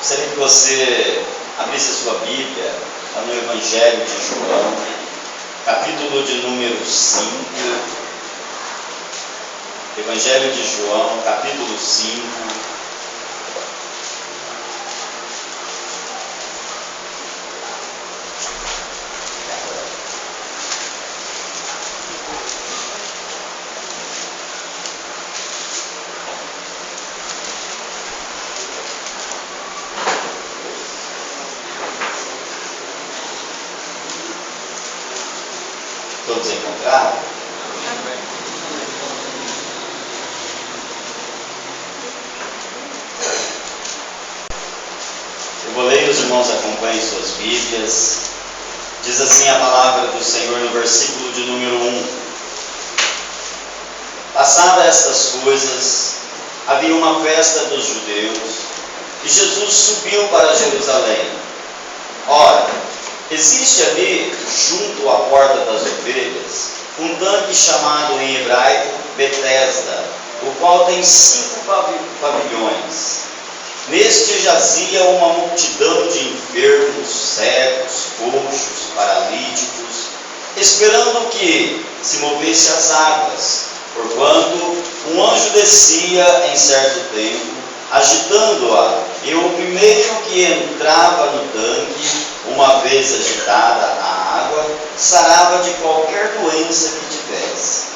Gostaria que você abrisse a sua Bíblia no Evangelho de João, capítulo de número 5. Evangelho de João, capítulo 5. Todos encontraram? Eu vou ler e os irmãos acompanhem suas Bíblias. Diz assim a palavra do Senhor no versículo de número 1. Passadas estas coisas, havia uma festa dos judeus e Jesus subiu para Jerusalém. Ora, existe ali, junto à porta das ovelhas, um tanque chamado em hebraico Betesda, o qual tem 5 pavilhões. Neste jazia uma multidão de enfermos, cegos, coxos, paralíticos, esperando que se movesse as águas, porquanto um anjo descia em certo tempo, agitando-a, e o primeiro que entrava no tanque, uma vez agitada a água, sarava de qualquer doença que tivesse.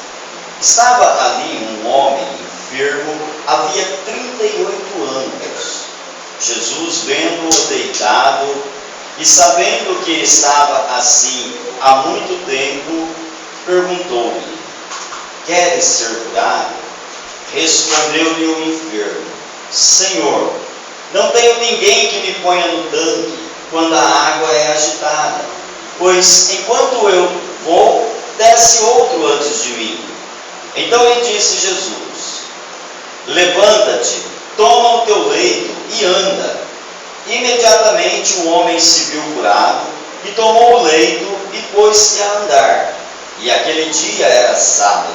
Estava ali um homem enfermo, havia 38 anos. Jesus, vendo-o deitado e sabendo que estava assim há muito tempo, perguntou-lhe: queres ser curado? Respondeu-lhe o enfermo: Senhor, não tenho ninguém que me ponha no tanque quando a água é agitada, pois enquanto eu vou, desce outro antes de mim. Então lhe disse Jesus: levanta-te, toma o teu leito e anda. Imediatamente o homem se viu curado e tomou o leito e pôs-se a andar. E aquele dia era sábado.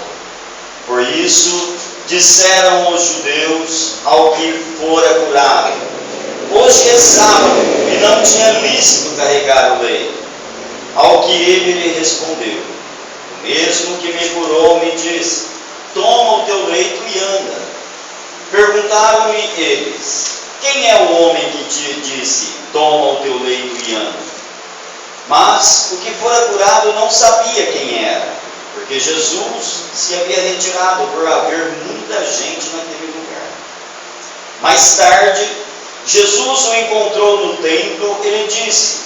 Por isso disseram os judeus ao que fora curado: hoje é sábado e não tinha lícito carregar o leito. Ao que ele lhe respondeu: o mesmo que me curou me disse: toma o teu leito e anda. Perguntaram-lhe eles: quem é o homem que te disse: toma o teu leito e anda? Mas o que fora curado não sabia quem era, porque Jesus se havia retirado por haver muita gente naquele lugar. Mais tarde, Jesus o encontrou no templo e lhe disse: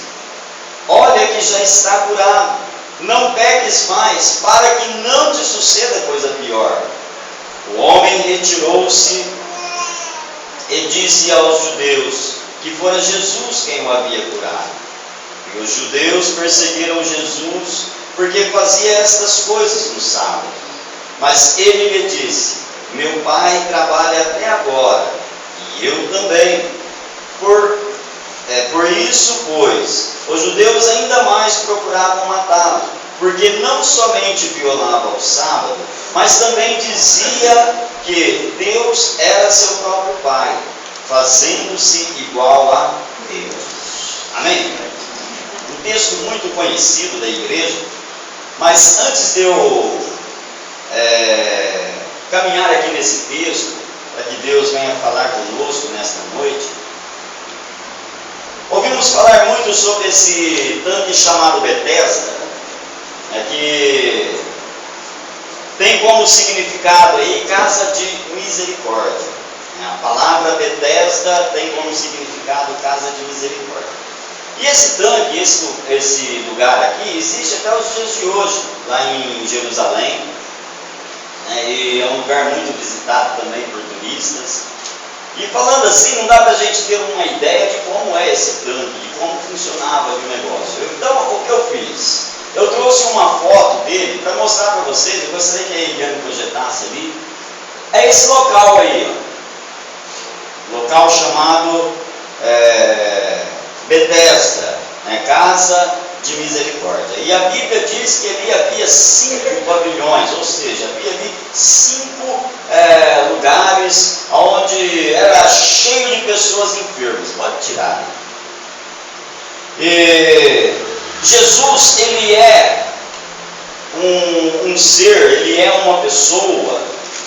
olha que já está curado, não peques mais, para que não te suceda coisa pior. O homem retirou-se e disse aos judeus que fora Jesus quem o havia curado. E os judeus perseguiram Jesus porque fazia estas coisas no sábado. Mas ele lhe disse: meu pai trabalha até agora, e eu também. Por isso, pois, os judeus ainda mais procuravam matá-lo, porque não somente violava o sábado, mas também dizia que Deus era seu próprio Pai, fazendo-se igual a Deus. Amém? Um texto muito conhecido da igreja, mas antes de eu caminhar aqui nesse texto, para que Deus venha falar conosco nesta noite, ouvimos falar muito sobre esse tanque chamado Betesda, que tem como significado aí casa de misericórdia. A palavra Betesda tem como significado casa de misericórdia. E esse tanque, esse lugar aqui, existe até os dias de hoje, lá em Jerusalém, e é um lugar muito visitado também por turistas. E falando assim, não dá para a gente ter uma ideia de como é esse tanque, de como funcionava o negócio. Então, o que eu fiz? Eu trouxe uma foto dele para mostrar para vocês. Eu gostaria que a Eliane projetasse ali. É esse local aí, ó. Local chamado Betesda, Casa de Misericórdia. E a Bíblia diz que ali havia 5 pavilhões, ou seja, havia ali 5 lugares onde era cheio de pessoas enfermas. Pode tirar. E Jesus, ele é um ser, ele é uma pessoa,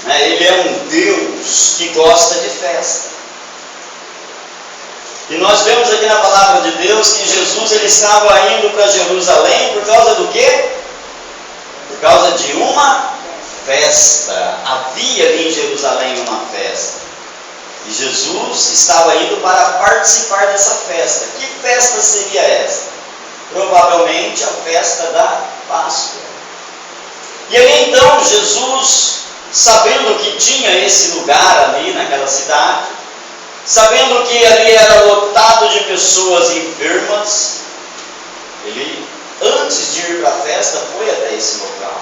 né? Ele é um Deus que gosta de festa. E nós vemos aqui na palavra de Deus que Jesus, ele estava indo para Jerusalém por causa do quê? Por causa de uma festa. Havia ali em Jerusalém uma festa. E Jesus estava indo para participar dessa festa. Que festa seria essa? Provavelmente a festa da Páscoa. E aí então Jesus, sabendo que tinha esse lugar ali naquela cidade, sabendo que ali era lotado de pessoas enfermas, ele, antes de ir para a festa, foi até esse local.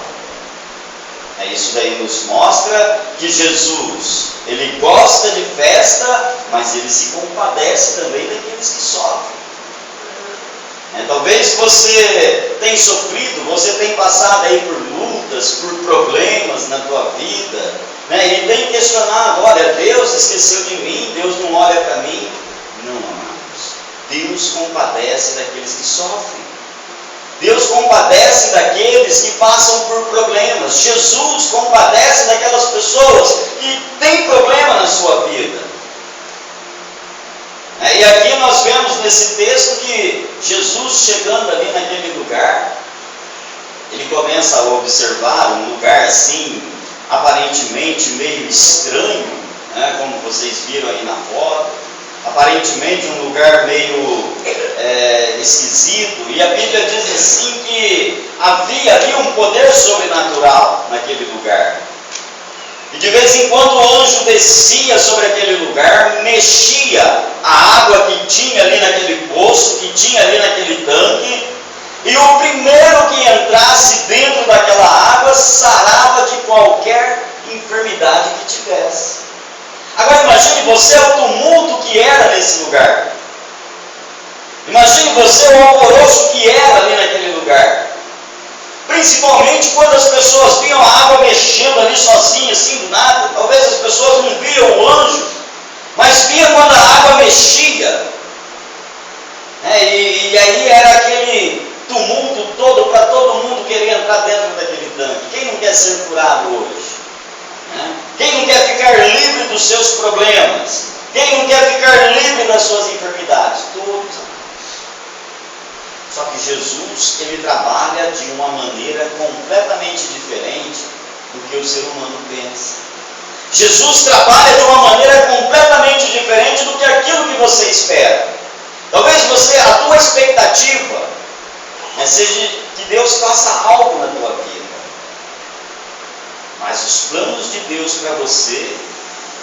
Isso daí nos mostra que Jesus, ele gosta de festa, mas ele se compadece também daqueles que sofrem. Talvez você tenha sofrido, você tenha passado aí por lutas, por problemas na tua vida, e tem questionado, olha, Deus esqueceu de mim, Deus não olha para mim. Não, amados, Deus compadece daqueles que sofrem. Deus compadece daqueles que passam por problemas. Jesus compadece daquelas pessoas que têm problema na sua vida. E aqui nós vemos nesse texto que Jesus, chegando ali naquele lugar, ele começa a observar um lugar assim, aparentemente meio estranho, como vocês viram aí na foto, aparentemente um lugar meio esquisito, e a Bíblia diz assim que havia ali um poder sobrenatural naquele lugar. E de vez em quando o anjo descia sobre aquele lugar, mexia a água que tinha ali naquele poço, que tinha ali naquele tanque, e o primeiro que entrasse dentro daquela água sarava de qualquer enfermidade que tivesse. Agora imagine você o tumulto que era nesse lugar. Imagine você o alvoroço que era ali naquele lugar. Principalmente quando as pessoas viam a água mexendo ali sozinha, assim do nada. Talvez as pessoas não viam o anjo, mas via quando a água mexia. E aí era aquele tumulto todo para todo mundo querer entrar dentro daquele tanque. Quem não quer ser curado hoje? Quem não quer ficar livre dos seus problemas? Quem não quer ficar livre das suas enfermidades? Todos. Só que Jesus, ele trabalha de uma maneira completamente diferente do que o ser humano pensa. Jesus trabalha de uma maneira completamente diferente do que aquilo que você espera. Talvez a tua expectativa seja que Deus faça algo na tua vida. Mas os planos de Deus para você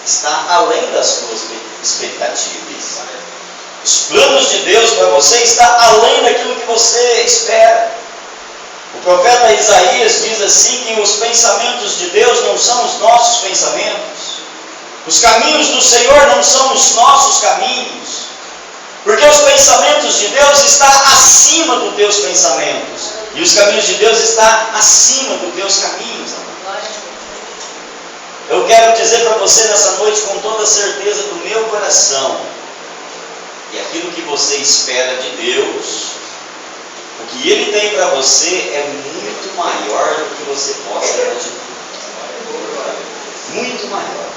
estão além das tuas expectativas. Os planos de Deus para você estão além daquilo que você espera. O profeta Isaías diz assim que os pensamentos de Deus não são os nossos pensamentos. Os caminhos do Senhor não são os nossos caminhos. Porque os pensamentos de Deus estão acima dos teus pensamentos. E os caminhos de Deus estão acima dos teus caminhos. Eu quero dizer para você nessa noite com toda certeza do meu coração, que aquilo que você espera de Deus, o que Ele tem para você é muito maior do que você possa imaginar. Muito maior.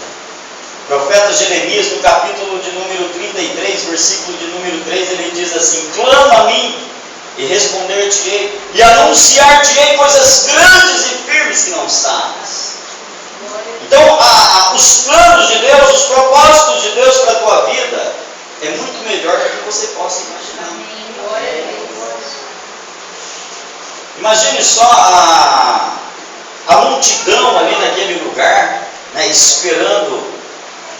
O profeta Jeremias, no capítulo de número 33, versículo de número 3, ele diz assim: clama a mim e responder-te-ei, e anunciar-te-ei coisas grandes e firmes que não sabes. Então, os planos de Deus, os propósitos de Deus para a tua vida é muito melhor do que você possa imaginar. Imagine só a multidão ali naquele lugar, esperando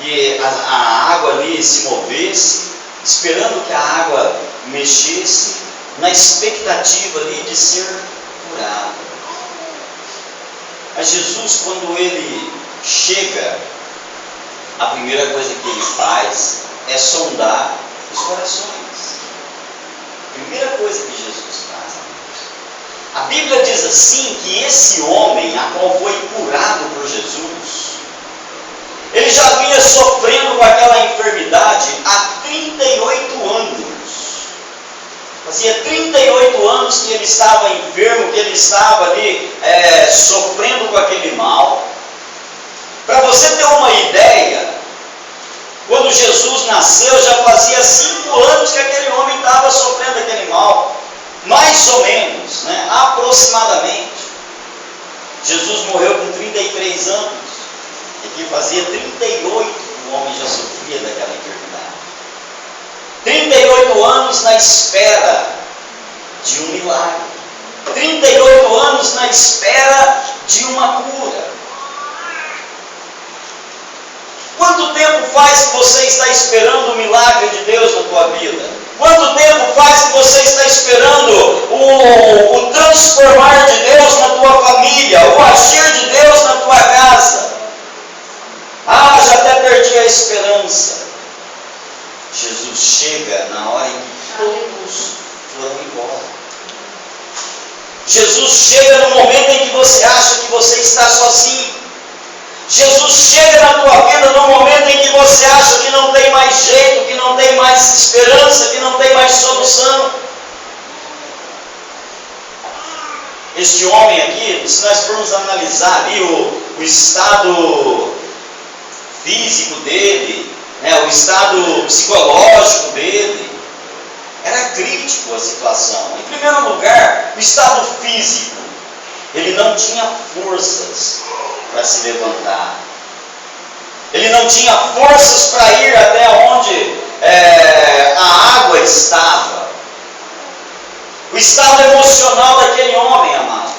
que a água ali se movesse, esperando que a água mexesse, na expectativa ali de ser curado. Mas Jesus, quando ele chega, a primeira coisa que ele faz é sondar os corações. A primeira coisa que Jesus faz. A Bíblia diz assim que esse homem, a qual foi curado por Jesus, ele já vinha sofrendo com aquela enfermidade há anos que ele estava enfermo, que ele estava ali sofrendo com aquele mal. Para você ter uma ideia, quando Jesus nasceu, já fazia 5 anos que aquele homem estava sofrendo aquele mal, mais ou menos, né? Aproximadamente. Jesus morreu com 33 anos, e que fazia 38 o homem já sofria daquela enfermidade. 38 anos na espera de um milagre, 38 anos na espera de uma cura. Quanto tempo faz que você está esperando o milagre de Deus na tua vida? Quanto tempo faz que você está esperando o transformar de Deus na tua família, o agir de Deus na tua casa? Ah, já até perdi a esperança. Jesus chega na hora em que todos foram embora. Jesus chega no momento em que você acha que você está sozinho. Jesus chega na tua vida no momento em que você acha que não tem mais jeito, que não tem mais esperança, que não tem mais solução. Este homem aqui, se nós formos analisar ali o estado físico dele, o estado psicológico dele, era crítico a situação. Em primeiro lugar, o estado físico. Ele não tinha forças para se levantar. Ele não tinha forças para ir até onde a água estava. O estado emocional daquele homem, amados.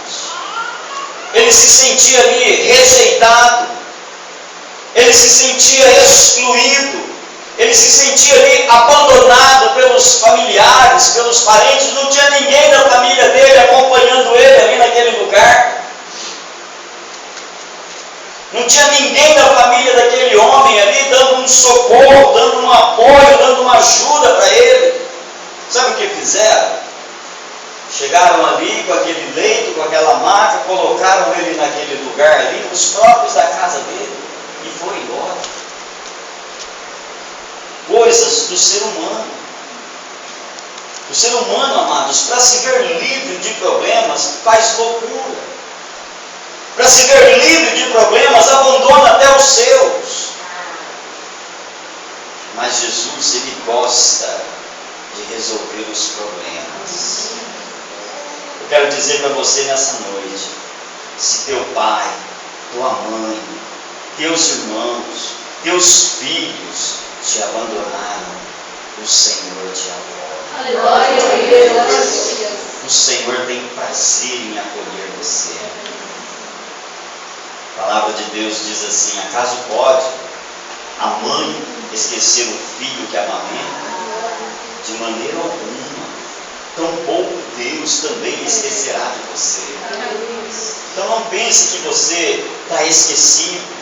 Ele se sentia ali rejeitado. Ele se sentia excluído. Ele se sentia ali abandonado pelos familiares, pelos parentes. Não tinha ninguém da família dele acompanhando ele ali naquele lugar. Não tinha ninguém da família daquele homem ali dando um socorro, dando um apoio, dando uma ajuda para ele. Sabe o que fizeram? Chegaram ali com aquele leito, com aquela maca, colocaram ele naquele lugar ali, os próprios da casa dele, e foi embora. Coisas do ser humano. O ser humano, amados, para se ver livre de problemas, faz loucura. Para se ver livre de problemas, abandona até os seus. Mas Jesus, Ele gosta de resolver os problemas. Eu quero dizer para você nessa noite, se teu pai, tua mãe, teus irmãos, teus filhos te abandonaram, o Senhor te acolhe. O Senhor tem prazer em acolher você. A palavra de Deus diz assim: acaso pode a mãe esquecer o filho que amamenta? De maneira alguma. Tampouco Deus também esquecerá de você. Então não pense que você está esquecido.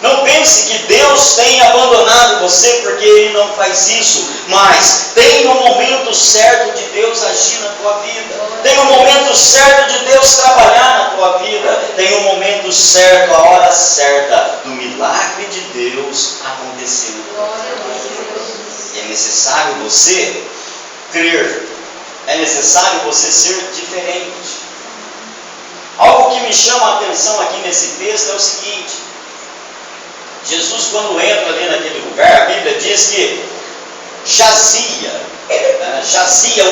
Não pense que Deus tem abandonado você, porque Ele não faz isso. Mas tem o momento certo de Deus agir na tua vida. Tem o momento certo de Deus trabalhar na tua vida. Tem o momento certo, a hora certa do milagre de Deus acontecer. E é necessário você crer. É necessário você ser diferente. Algo que me chama a atenção aqui nesse texto é o seguinte: Jesus, quando entra ali naquele lugar, a Bíblia diz que jazia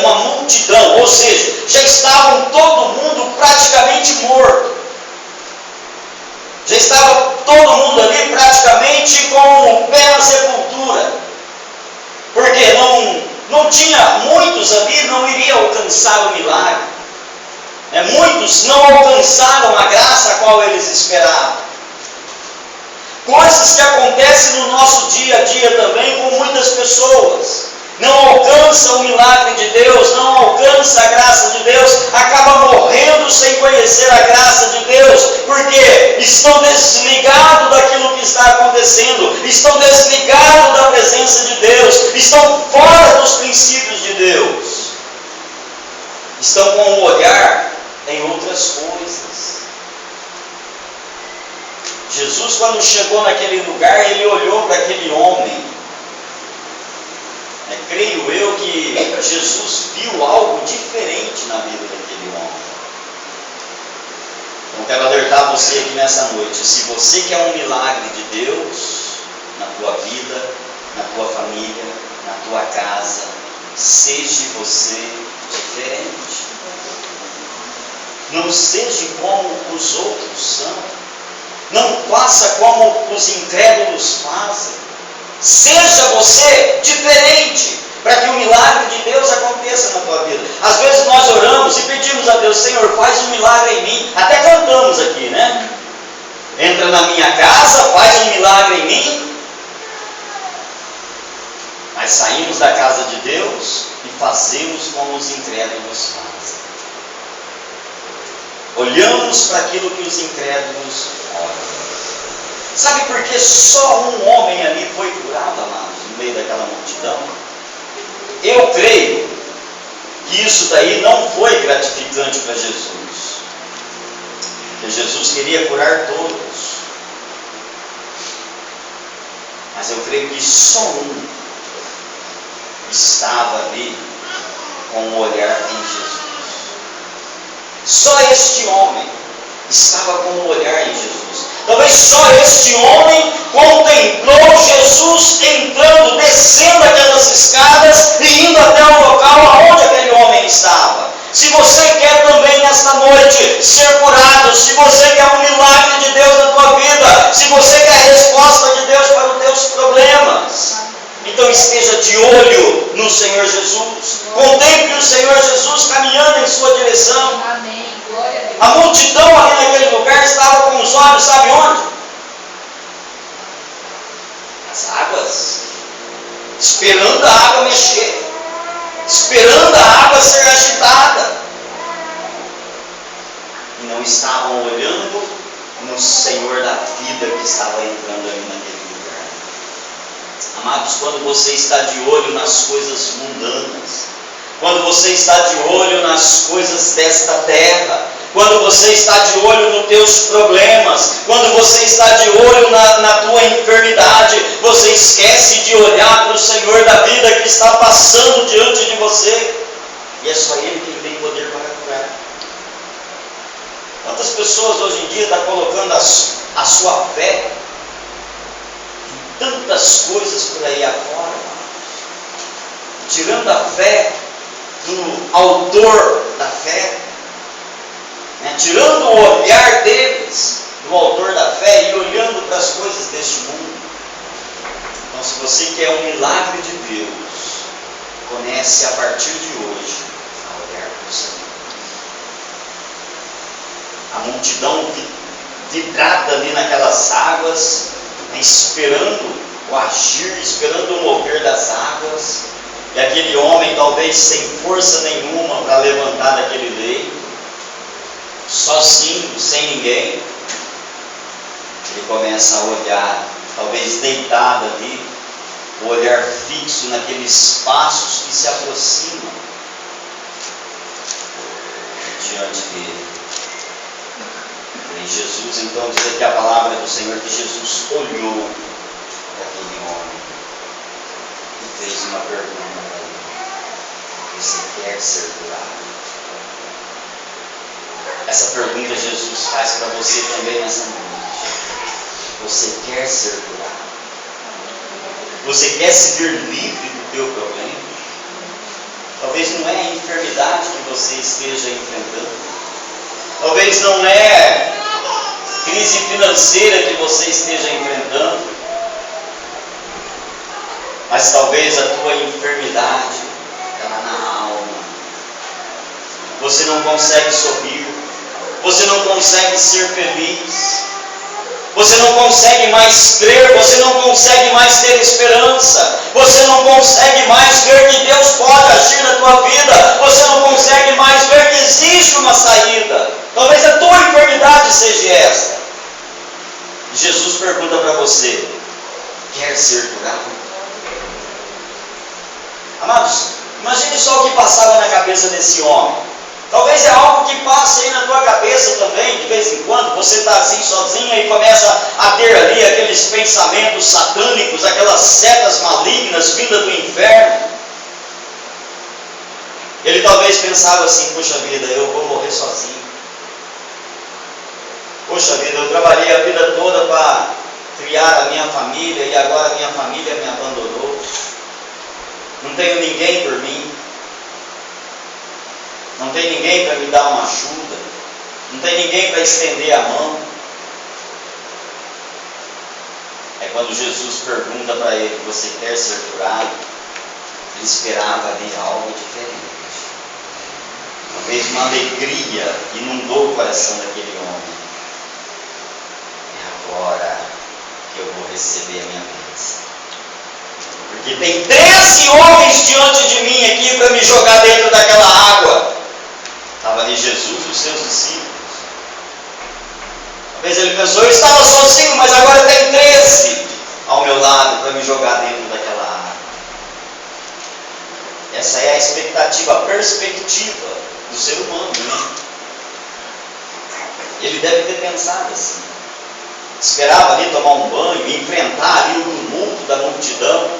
uma multidão, ou seja, já estavam todo mundo praticamente morto. Já estava todo mundo ali praticamente com o pé na sepultura. Porque não tinha, muitos ali não iriam alcançar o milagre. Muitos não alcançaram a graça a qual eles esperavam. Coisas que acontecem no nosso dia a dia também com muitas pessoas. Não alcançam o milagre de Deus, não alcança a graça de Deus, acaba morrendo sem conhecer a graça de Deus, porque estão desligados daquilo que está acontecendo, estão desligados da presença de Deus, estão fora dos princípios de Deus, estão com o olhar em outras coisas. Jesus, quando chegou naquele lugar, ele olhou para aquele homem, creio eu que Jesus viu algo diferente na vida daquele homem. Então quero alertar você aqui nessa noite, se você quer um milagre de Deus na tua vida, na tua família, na tua casa, seja você diferente. Não seja como os outros são. Não faça como os incrédulos fazem. Seja você diferente, para que o milagre de Deus aconteça na tua vida. Às vezes nós oramos e pedimos a Deus: Senhor, faz um milagre em mim. Até cantamos aqui, né? Entra na minha casa, faz um milagre em mim. Mas saímos da casa de Deus e fazemos como os incrédulos fazem. Olhamos para aquilo que os incrédulos olham. Sabe por que só um homem ali foi curado, amados, no meio daquela multidão? Eu creio que isso daí não foi gratificante para Jesus. Porque Jesus queria curar todos. Mas eu creio que só um estava ali com o olhar em Jesus. Só este homem estava com o olhar em Jesus. Talvez só este homem contemplou Jesus entrando, descendo aquelas escadas e indo até o local aonde aquele homem estava. Se você quer também nesta noite ser curado, se você quer um milagre de Deus na tua vida, se você quer a resposta de Deus para os teus problemas, então esteja de olho no Senhor Jesus. Contemple o Senhor Jesus caminhando em sua direção. Amém. Glória a Deus. A multidão ali naquele lugar estava com os olhos, sabe onde? Nas águas. Esperando a água mexer. Esperando a água ser agitada. E não estavam olhando no Senhor da vida que estava entrando ali naquele lugar. Amados, quando você está de olho nas coisas mundanas, quando você está de olho nas coisas desta terra, quando você está de olho nos teus problemas, quando você está de olho na tua enfermidade, você esquece de olhar para o Senhor da vida que está passando diante de você. E é só Ele que tem poder para curar. Quantas pessoas hoje em dia estão colocando a sua fé em tantas coisas por aí afora, tirando a fé do autor da fé, né? Tirando o olhar deles do autor da fé e olhando para as coisas deste mundo. Então, se você quer um milagre de Deus, comece a partir de hoje a olhar para o Senhor. A multidão vidrada ali naquelas águas, esperando o agir, esperando o mover das águas. E aquele homem, talvez sem força nenhuma para levantar daquele leito, sozinho, sem ninguém, ele começa a olhar, talvez deitado ali, o olhar fixo naqueles passos que se aproximam diante dele. E Jesus, então, diz aqui a palavra do Senhor que Jesus olhou para aquele homem e fez uma pergunta. Você quer ser curado? Essa pergunta Jesus faz para você também nessa noite. Você quer ser curado? Você quer se ver livre do teu problema? Talvez não é a enfermidade que você esteja enfrentando. Talvez não é crise financeira que você esteja enfrentando. Mas talvez a tua enfermidade está na alma. Você não consegue sorrir. Você não consegue ser feliz. Você não consegue mais crer. Você não consegue mais ter esperança. Você não consegue mais ver que Deus pode agir na tua vida. Você não consegue mais ver que existe uma saída. Talvez a tua enfermidade seja esta. Jesus pergunta para você: quer ser curado? Amados, imagine só o que passava na cabeça desse homem. Talvez é algo que passe aí na tua cabeça também, de vez em quando. Você está assim sozinho e começa a ter ali aqueles pensamentos satânicos, aquelas setas malignas vindas do inferno. Ele talvez pensava assim: poxa vida, eu vou morrer sozinho. Poxa vida, eu trabalhei a vida toda para criar a minha família e agora a minha família me abandonou. Não tenho ninguém por mim. Não tem ninguém para me dar uma ajuda. Não tem ninguém para estender a mão. É quando Jesus pergunta para ele: você quer ser curado? Ele esperava ali algo diferente. Talvez uma alegria inundou o coração daquele homem. É agora que eu vou receber a minha bênção. Porque tem 13 homens diante de mim aqui para me jogar dentro daquela água. Estava ali Jesus e os seus discípulos. Talvez ele pensou: eu estava sozinho, mas agora tem 13 ao meu lado para me jogar dentro daquela água. Essa é a expectativa, a perspectiva do ser humano, né? Ele deve ter pensado assim. Esperava ali tomar um banho, enfrentar ali o tumulto da multidão.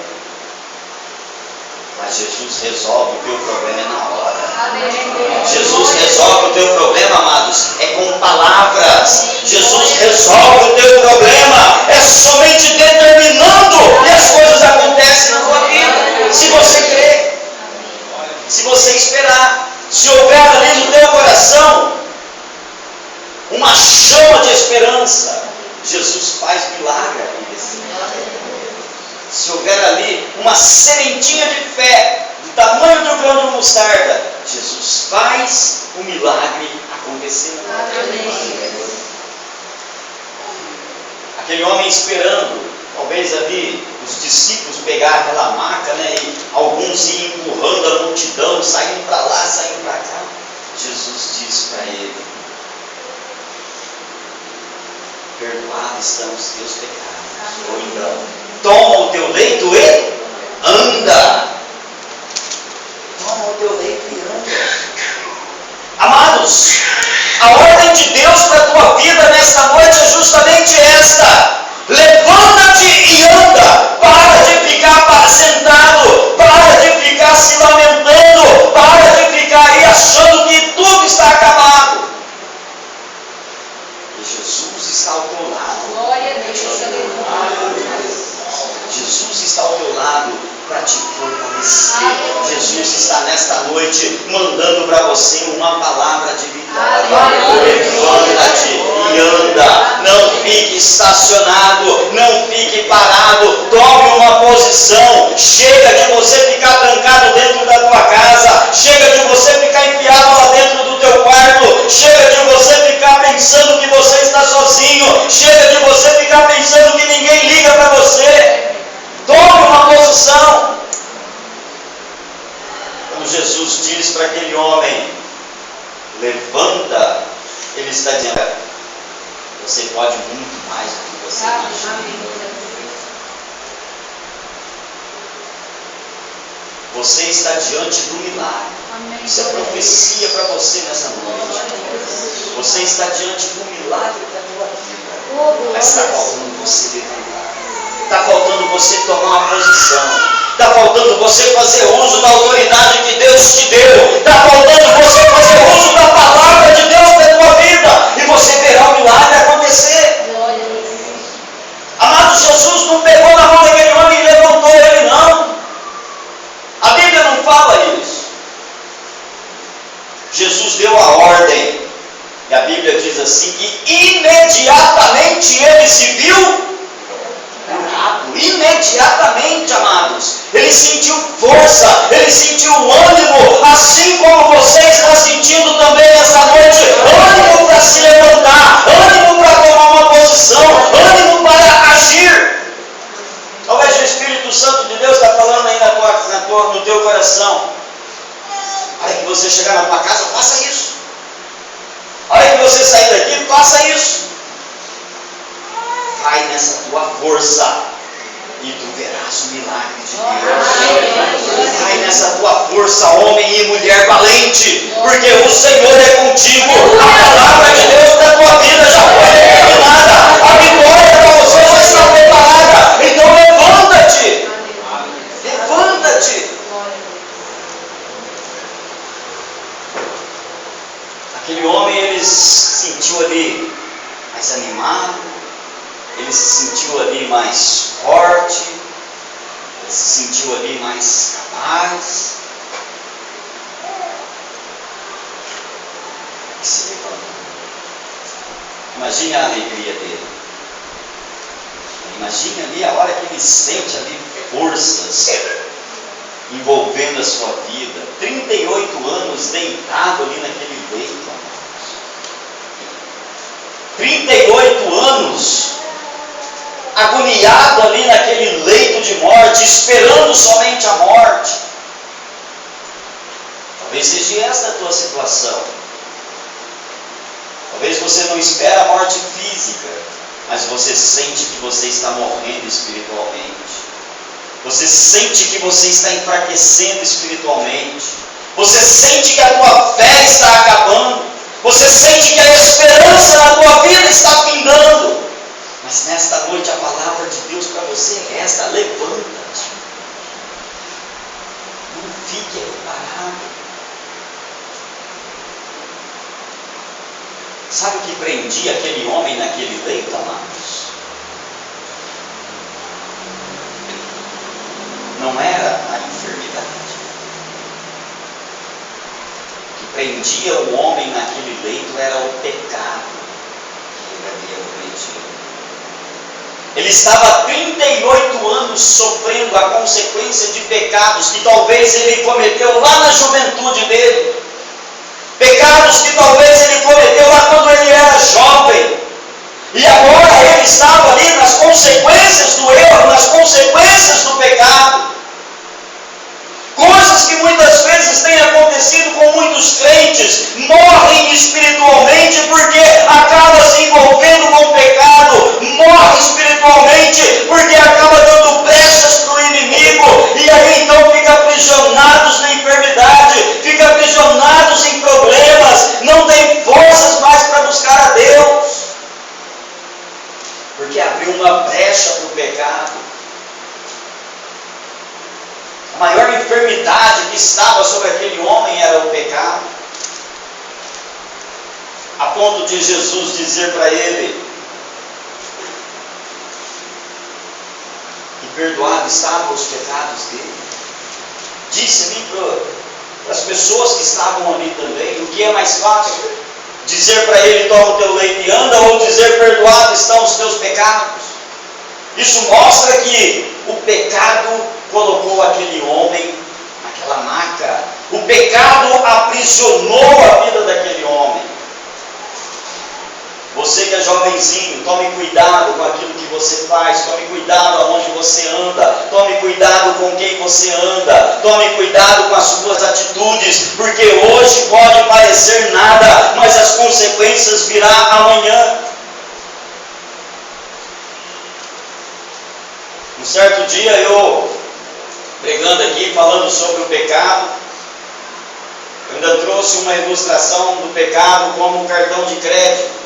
Mas Jesus resolve o teu problema na hora. Amém. Jesus resolve o teu problema, amados, é com palavras. Jesus resolve o teu problema é somente determinando e as coisas acontecem na tua vida. Se você crer, se você esperar, se houver ali no teu coração uma chama de esperança, Jesus faz milagre acontecer. Se houver ali uma sementinha de fé do tamanho do grão de mostarda, Jesus faz o milagre acontecer. Aquele homem esperando, talvez ali os discípulos pegaram aquela maca, né, e alguns iam empurrando a multidão, saindo para lá, saindo para cá. Jesus diz para ele: perdoados estão os teus pecados. Ou então, toma o teu leito e anda. Toma o teu leito e anda. Amados, a ordem de Deus para a tua vida nesta noite é justamente esta: levanta-te e anda. Para de ficar sentado, para de ficar se lamentando, para de ficar aí achando que tudo está acabado. E Jesus está ao teu lado. Glória a Deus. Jesus está ao teu lado para te fortalecer. Jesus está nesta noite mandando para você uma palavra de vitória. Levanta-te e anda. Não fique estacionado, não fique parado. Tome uma posição. Chega de você ficar trancado dentro da tua casa. Chega de você ficar enfiado lá dentro do teu quarto. Chega de você ficar pensando que você está sozinho. Chega de você ficar pensando que ninguém liga para você. Tome uma posição. Quando Jesus diz para aquele homem: levanta, ele está dizendo: você pode muito mais do que você imagina. Você está diante do milagre. Isso é profecia para você nessa noite. Você está diante do milagre da tua vida. Mas está faltando você levantar. Está faltando você tomar uma posição. Está faltando você fazer uso da autoridade que Deus te deu. Está faltando você fazer uso da palavra de Deus na tua vida. E você verá o milagre acontecer. Amado, Jesus não pegou na mão daquele homem e levantou ele, não. A Bíblia não fala isso. Jesus deu a ordem. E a Bíblia diz assim que imediatamente ele se viu curado. Imediatamente, amados. Ele sentiu força, ele sentiu ânimo, assim como você está sentindo também nessa noite. Ânimo para se levantar, ânimo para tomar uma posição, ânimo para agir. Talvez o Espírito Santo de Deus está falando aí no teu coração. A hora que você chegar na tua casa, faça isso. A hora que você sair daqui, faça isso. Vai nessa tua força e tu verás o milagre de Deus. Vai nessa tua força, homem e mulher valente, porque o Senhor é contigo. A palavra de Deus para a tua vida já foi determinada. A vitória para você já está preparada. Então levanta-te. Levanta-te. animado, ele se sentiu ali mais forte, ele se sentiu ali mais capaz. E se levantou. Imagine a alegria dele. Imagine ali a hora que ele sente ali forças envolvendo a sua vida. 38 anos deitado ali naquele leito. 38 anos agoniado ali naquele leito de morte, esperando somente a morte. Talvez seja esta a tua situação. Talvez você não espera a morte física, mas você sente que você está morrendo espiritualmente. Você sente que você está enfraquecendo espiritualmente. Você sente que a tua fé está acabando. Você sente que a esperança na tua vida está findando. Mas nesta noite a palavra de Deus para você é esta: levanta-te. Não fique aí parado. Sabe o que prendia aquele homem naquele leito, amados? Não era a enfermidade. O que prendia o homem naquele leito era o pecado que ele havia cometido. Ele estava há 38 anos sofrendo a consequência de pecados que talvez ele cometeu lá na juventude dele. Pecados que talvez ele cometeu lá quando ele era jovem. E agora ele estava ali nas consequências do erro, nas consequências do pecado. Coisas que muitas vezes têm acontecido com muitos crentes, morrem espiritualmente porque acaba se envolvendo com o pecado, morre espiritualmente porque acaba dando brechas para o inimigo, e aí então fica aprisionados na enfermidade, fica aprisionados em problemas, não tem forças mais para buscar a Deus, porque abriu uma brecha para o pecado. A maior enfermidade que estava sobre aquele homem era o pecado, a ponto de Jesus dizer para ele que perdoado estavam os pecados dele. Disse ali para as pessoas que estavam ali também: o que é mais fácil? Dizer para ele: toma o teu leito e anda, ou dizer: perdoado estão os teus pecados? Isso mostra que o pecado colocou aquele homem naquela maca. O pecado aprisionou a vida daquele homem. Você que é jovenzinho, tome cuidado com aquilo que você faz, tome cuidado aonde você anda, tome cuidado com quem você anda, tome cuidado com as suas atitudes, porque hoje pode parecer nada, mas as consequências virão amanhã. Um certo dia eu, pregando aqui, falando sobre o pecado, eu ainda trouxe uma ilustração do pecado como um cartão de crédito.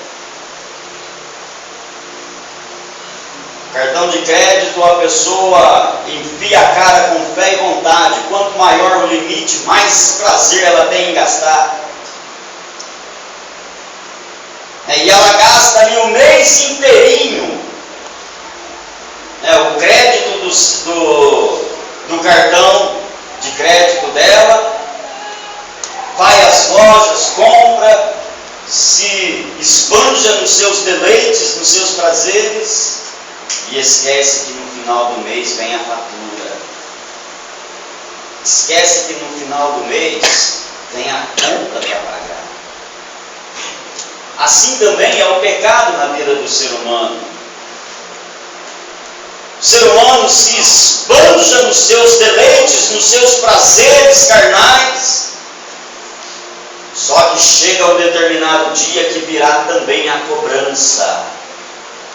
Cartão de crédito, a pessoa enfia a cara com fé e vontade. Quanto maior o limite, mais prazer ela tem em gastar. E ela gasta ali o mês inteirinho. O crédito do cartão de crédito dela, vai às lojas, compra, se esbanja nos seus deleites, nos seus prazeres, e esquece que no final do mês vem a fatura. Esquece que no final do mês vem a conta para pagar. Assim também é o pecado na vida do ser humano. O ser humano se esbanja nos seus deleites, nos seus prazeres carnais. Só que chega um determinado dia que virá também a cobrança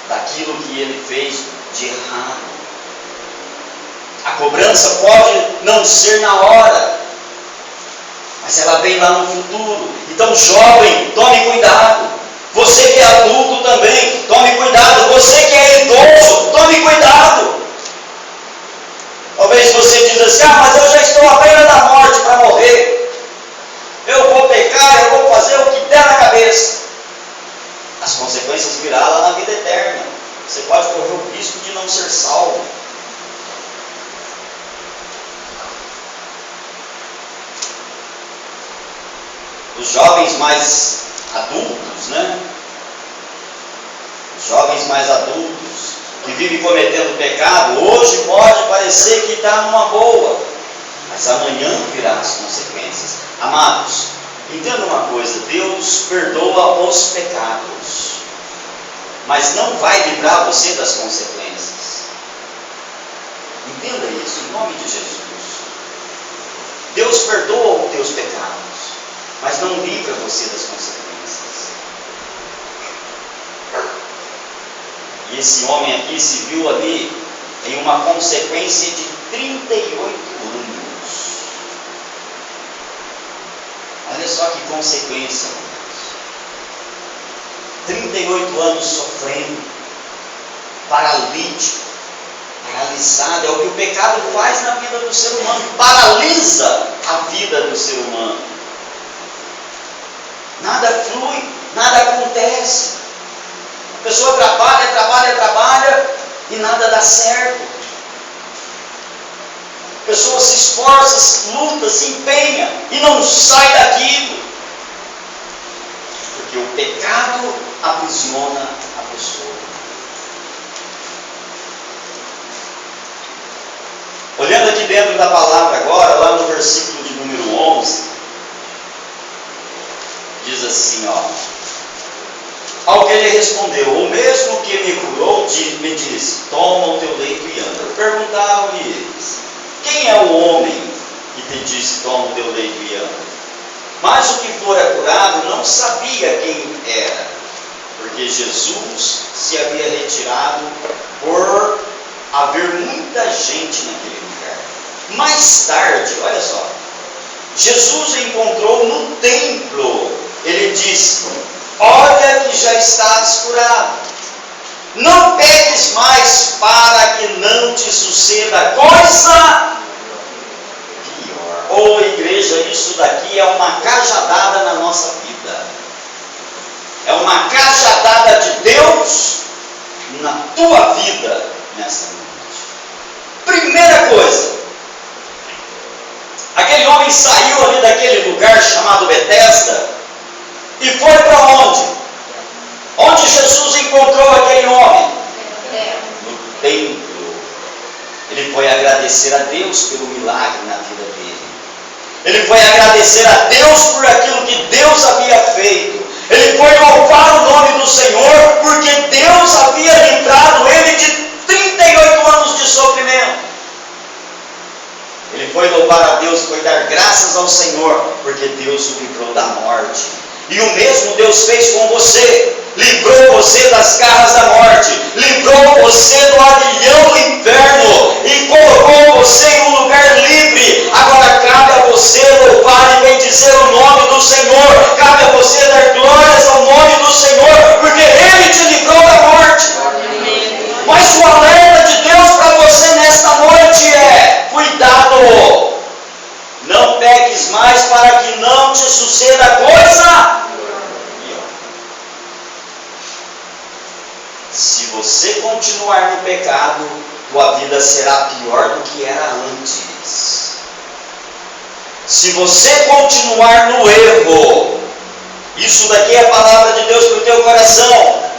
daquilo que ele fez de errado. A cobrança pode não ser na hora, mas ela vem lá no futuro. Então, jovem, tome cuidado. Você que é adulto também, tome cuidado. Você que é idoso, tome cuidado. Talvez você diz assim: mas eu já estou à beira da morte para morrer. Eu vou pecar, eu vou fazer o que der na cabeça. As consequências virão lá na vida eterna. não ser salvo. Os jovens mais adultos, né? Os jovens mais adultos que vivem cometendo pecado, hoje pode parecer que está numa boa, mas amanhã virá as consequências. Amados, entenda uma coisa: Deus perdoa os pecados, mas não vai livrar você das consequências. Entenda isso, em nome de Jesus. Deus perdoa os teus pecados, mas não livra você das consequências. E esse homem aqui se viu ali em uma consequência de 38 anos. Olha só que consequência, irmãos. 38 anos sofrendo, paralítico, paralisado. É o que o pecado faz na vida do ser humano, paralisa a vida do ser humano. Nada flui, nada acontece. A pessoa trabalha e nada dá certo. A pessoa se esforça, luta, se empenha e não sai daquilo. Porque o pecado aprisiona a pessoa. Olhando aqui dentro da palavra agora, lá no versículo de número 11, diz assim, ó: ao que ele respondeu, o mesmo que me curou, me disse, toma o teu leito e anda. Perguntaram-lhe eles, quem é o homem que te disse, toma o teu leito e anda? Mas o que fora curado não sabia quem era, porque Jesus se havia retirado por haver muita gente naquele lugar. Mais tarde, olha só, Jesus o encontrou no templo. Ele disse, olha que já estás curado, não peques mais, para que não te suceda coisa pior. Ô igreja, isso daqui é uma cajadada na nossa vida, é uma cajadada de Deus na tua vida nessa noite. Primeira coisa, aquele homem saiu ali daquele lugar chamado Betesda e foi para onde? Onde Jesus encontrou aquele homem? No templo. Ele foi agradecer a Deus pelo milagre na vida dele. Ele foi agradecer a Deus por aquilo que Deus havia feito. Ele foi louvar o nome do Senhor, porque Deus havia livrado ele de 38 anos de sofrimento. Ele foi louvar a Deus, foi dar graças ao Senhor, porque Deus o livrou da morte. E o mesmo Deus fez com você. Livrou você das garras da morte, livrou você do aguilhão do inferno e colocou você em um lugar livre. Agora cabe a você louvar e bendizer o nome do Senhor. Cabe a você dar glórias ao nome do Senhor, porque Ele te livrou da morte. Mas o alerta de Deus para você nesta noite é: cuidado, não peques mais, para que não te suceda coisa. Se você continuar no pecado, tua vida será pior do que era antes. Se você continuar no erro, isso daqui é a palavra de Deus para o teu coração.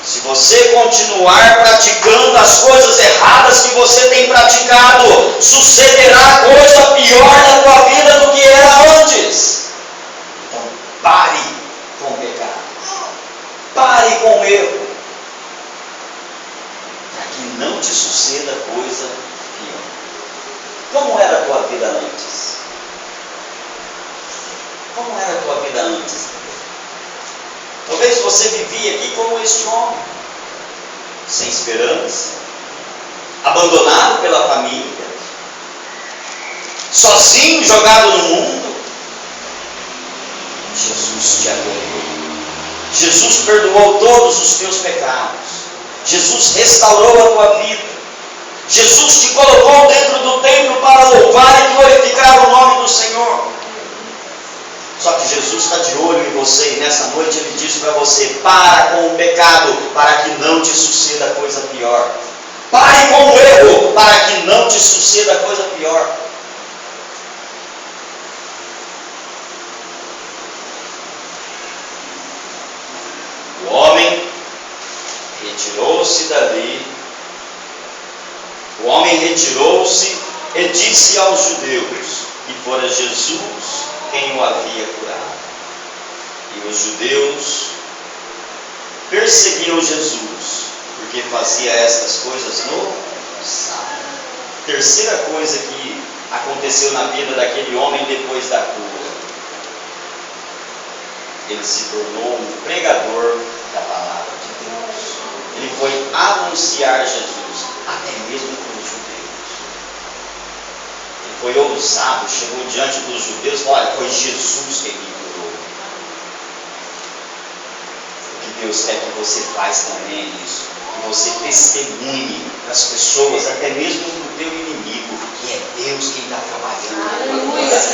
Se você continuar praticando as coisas erradas que você tem praticado, sucederá coisa pior na tua vida do que era antes. Então pare com o pecado, pare com o erro, não te suceda coisa pior. Como era a tua vida antes? Como era a tua vida antes? Talvez você vivia aqui como este homem, sem esperança, abandonado pela família, sozinho, jogado no mundo. Jesus te acolheu. Jesus perdoou todos os teus pecados. Jesus restaurou a tua vida. Jesus te colocou dentro do templo para louvar e glorificar o nome do Senhor. Só que Jesus está de olho em você, e nessa noite Ele diz para você: para com o pecado, para que não te suceda coisa pior. Pare com o erro, para que não te suceda coisa pior. O homem retirou-se dali. O homem retirou-se e disse aos judeus que fora Jesus quem o havia curado. E os judeus perseguiam Jesus, porque fazia estas coisas no sábado. Terceira coisa que aconteceu na vida daquele homem depois da cura: ele se tornou um pregador da palavra de Deus. Ele foi anunciar Jesus, até mesmo para os judeus. Ele foi ousado, chegou diante dos judeus e falou: olha, foi Jesus quem me curou. O que Deus quer que você faz também é isso, que você testemunhe para as pessoas, até mesmo para o teu inimigo, que é Deus quem está trabalhando.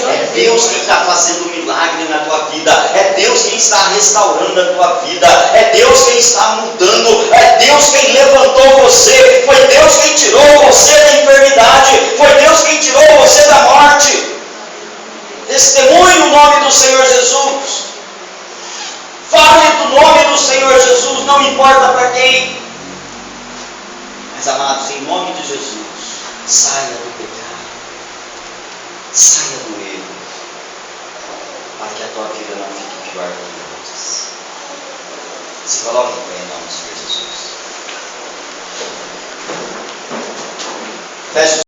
É Deus quem está fazendo milagre na tua vida. É Deus quem está restaurando a tua vida. É Deus quem está mudando. É Deus quem levantou você. Foi Deus quem tirou você da enfermidade. Foi Deus quem tirou você da morte. Testemunhe o nome do Senhor Jesus. Fale do nome do Senhor Jesus, não importa para quem. Mas, amados, em nome de Jesus, saia do pecado, saia do erro, para que a tua vida não fique pior do que antes. Se coloque em pé em nome do Senhor Jesus. Feche